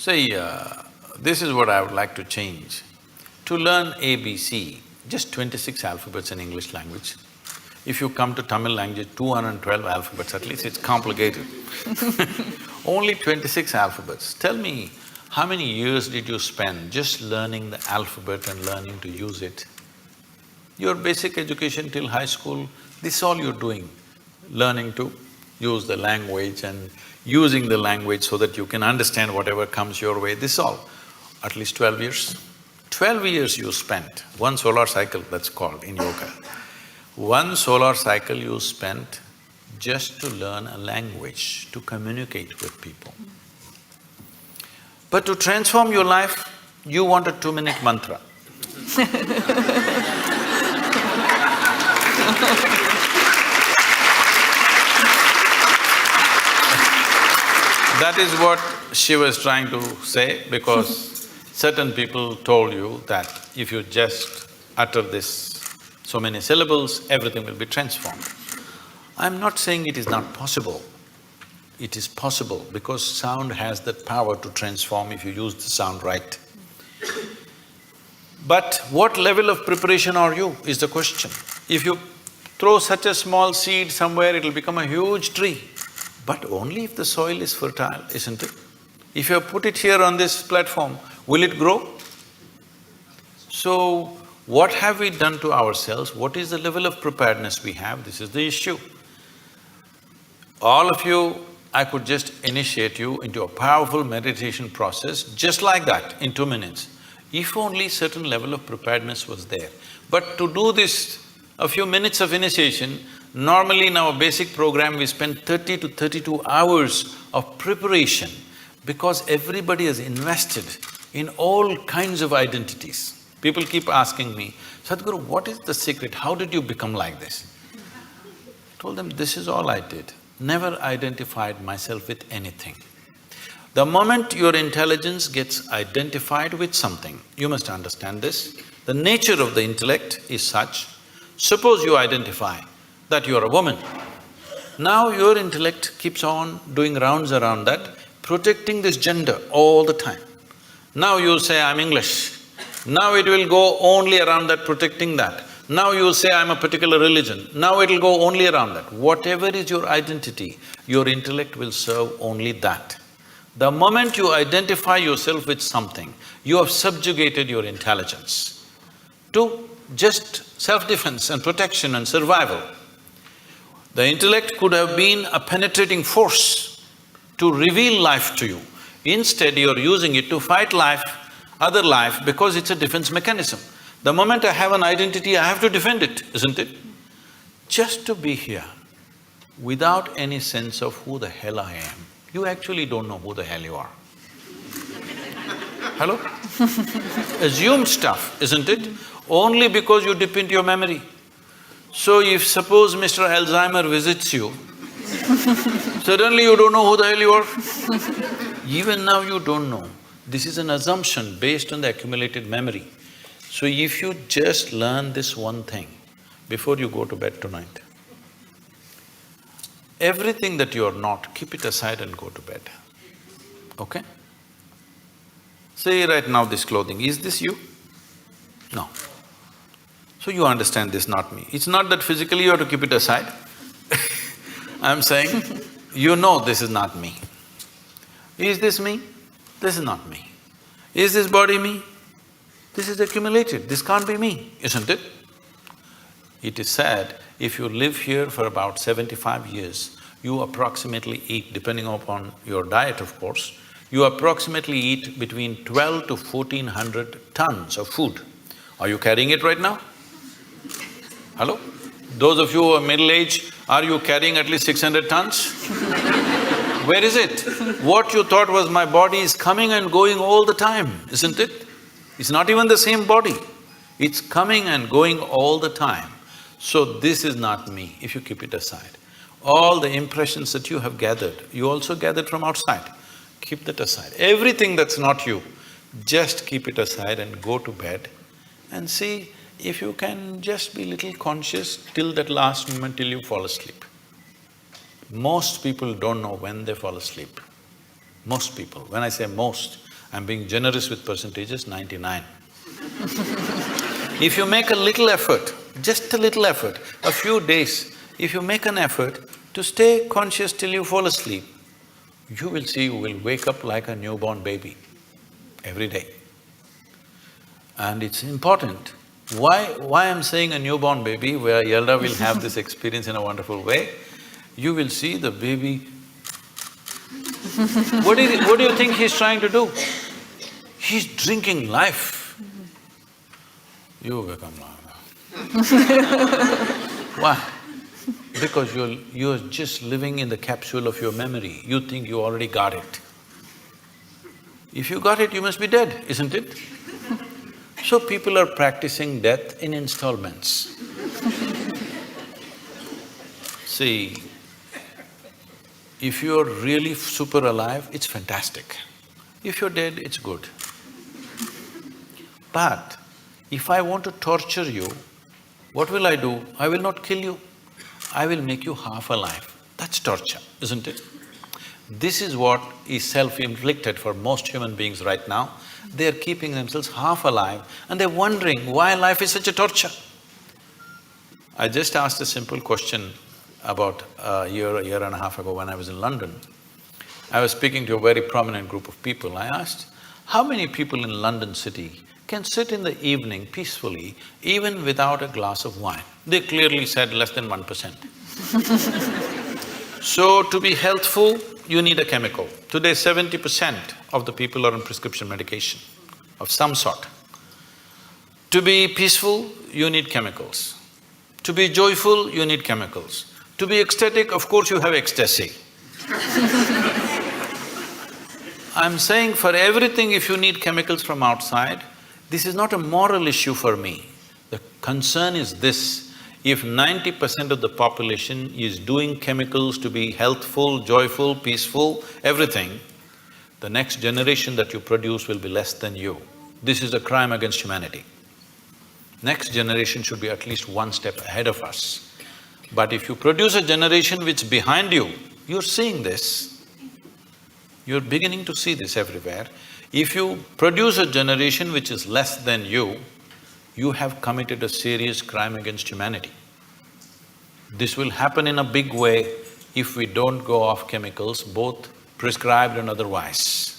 See, this is what I would like to change. To learn ABC, just 26 alphabets in English language. If you come to Tamil language, 212 alphabets, at least it's complicated. Only 26 alphabets. Tell me, how many years did you spend just learning the alphabet and learning to use it? Your basic education till high school, this is all you're doing, learning to use the language and using the language so that you can understand whatever comes your way, this is all. At least 12 years. 12 years you spent, one solar cycle that's called in yoga. One solar cycle you spent just to learn a language, to communicate with people. But to transform your life, you want a 2-minute mantra. That is what Shiva is trying to say, because certain people told you that if you just utter this so many syllables, everything will be transformed. I'm not saying it is not possible. It is possible because sound has that power to transform if you use the sound right. But what level of preparation are you is the question. If you throw such a small seed somewhere, it'll become a huge tree. But only if the soil is fertile, isn't it? If you put it here on this platform, will it grow? So, what have we done to ourselves? What is the level of preparedness we have? This is the issue. All of you, I could just initiate you into a powerful meditation process just like that in 2 minutes, if only certain level of preparedness was there. But to do this, a few minutes of initiation, normally in our basic program we spend 30 to 32 hours of preparation because everybody has invested in all kinds of identities. People keep asking me, Sadhguru, what is the secret? How did you become like this? I told them, this is all I did. Never identified myself with anything. The moment your intelligence gets identified with something, you must understand this, the nature of the intellect is such, suppose you identify that you're a woman. Now your intellect keeps on doing rounds around that, protecting this gender all the time. Now you'll say, I'm English. Now it will go only around that, protecting that. Now you'll say, I'm a particular religion. Now it'll go only around that. Whatever is your identity, your intellect will serve only that. The moment you identify yourself with something, you have subjugated your intelligence to just self-defense and protection and survival. The intellect could have been a penetrating force to reveal life to you. Instead, you're using it to fight life, other life, because it's a defense mechanism. The moment I have an identity, I have to defend it, isn't it? Just to be here, without any sense of who the hell I am, you actually don't know who the hell you are. Hello? Assumed stuff, isn't it? Only because you dip into your memory. So if suppose Mr. Alzheimer visits you, suddenly you don't know who the hell you are. Even now you don't know. This is an assumption based on the accumulated memory. So if you just learn this one thing before you go to bed tonight, everything that you are not, keep it aside and go to bed, okay? Say right now this clothing, is this you? No. So you understand this, not me. It's not that physically you have to keep it aside. I'm saying, you know this is not me. Is this me? This is not me. Is this body me? This is accumulated, this can't be me, isn't it? It is said, if you live here for about 75 years, you approximately eat, depending upon your diet of course, you approximately eat between 12 to 1400 tons of food. Are you carrying it right now? Hello? Those of you who are middle-aged, are you carrying at least 600 tons? Where is it? What you thought was my body is coming and going all the time, isn't it? It's not even the same body. It's coming and going all the time. So this is not me, if you keep it aside. All the impressions that you have gathered, you also gathered from outside. Keep that aside. Everything that's not you, just keep it aside and go to bed and see if you can just be little conscious till that last moment till you fall asleep. Most people don't know when they fall asleep. Most people, when I say most, I'm being generous with percentages, 99. If you make a little effort, just a little effort, a few days, if you make an effort to stay conscious till you fall asleep, you will see you will wake up like a newborn baby every day. And it's important. Why I'm saying a newborn baby, where Yalda will have this experience in a wonderful way, you will see the baby. What do you think he's trying to do? He's drinking life. You become like that. Why? Because you're just living in the capsule of your memory. You think you already got it. If you got it, you must be dead, isn't it? So people are practicing death in installments. See, if you're really super alive, it's fantastic. If you're dead, it's good. But if I want to torture you, what will I do? I will not kill you. I will make you half alive. That's torture, isn't it? This is what is self-inflicted for most human beings right now. They're keeping themselves half alive and they're wondering why life is such a torture. I just asked a simple question about a year and a half ago when I was in London. I was speaking to a very prominent group of people. I asked, how many people in London city can sit in the evening peacefully even without a glass of wine? They clearly said less than 1%. So to be healthful, you need a chemical. Today 70% of the people are on prescription medication of some sort. To be peaceful, you need chemicals. To be joyful, you need chemicals. To be ecstatic, of course you have ecstasy. I'm saying for everything, if you need chemicals from outside, this is not a moral issue for me. The concern is this: if 90% of the population is doing chemicals to be healthful, joyful, peaceful, everything, the next generation that you produce will be less than you. This is a crime against humanity. Next generation should be at least one step ahead of us. But if you produce a generation which is behind you, you're seeing this, you're beginning to see this everywhere. If you produce a generation which is less than you have committed a serious crime against humanity. This will happen in a big way if we don't go off chemicals, both prescribed and otherwise.